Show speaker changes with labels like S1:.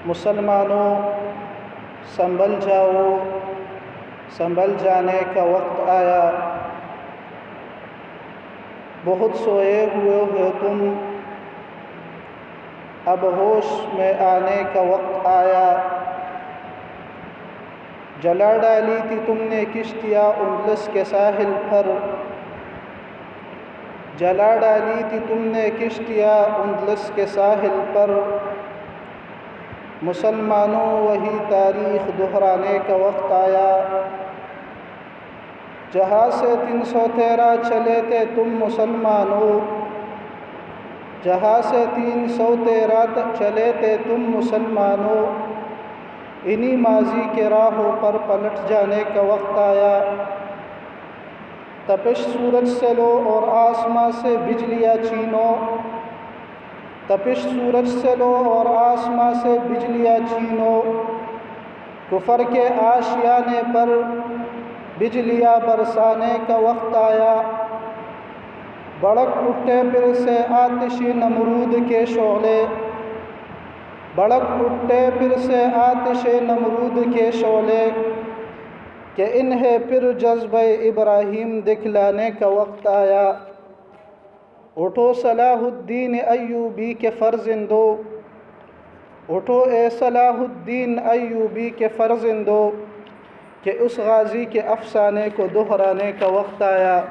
S1: مسلمانوں سنبھل جاؤ، سنبھل جانے کا وقت آیا۔ بہت سوئے ہوئے ہو تم، اب ہوش میں آنے کا وقت آیا۔ جلا ڈالی تھی تم نے کشتیاں اندلس کے ساحل پر، جلا ڈالی تھی تم نے کشتیاں اندلس کے ساحل پر۔ مسلمانوں وہی تاریخ دہرانے کا وقت آیا۔ جہاں سے 313 چلے تھے تم مسلمانوں، جہاں سے 313 چلے تھے تم مسلمانوں، انہی ماضی کے راہوں پر پلٹ جانے کا وقت آیا۔ تپش سورج سے لو اور آسماں سے بجلیاں چھینو، تپش سورج سے لو اور آسماں سے بجلیاں چھینو، کفر کے آشیانے پر بجلیاں برسانے کا وقت آیا۔ بھڑک اٹھے پھر سے آتش نمرود کے شعلے، بھڑک اٹھے پھر سے آتش نمرود کے شعلے، کہ انہیں پھر جذبہ ابراہیم دکھلانے کا وقت آیا۔ اٹھو صلاح الدین ایوبی کے فرزندو، اٹھو اے صلاح الدین ایوبی کے فرزندو، کہ اس غازی کے افسانے کو دہرانے کا وقت آیا۔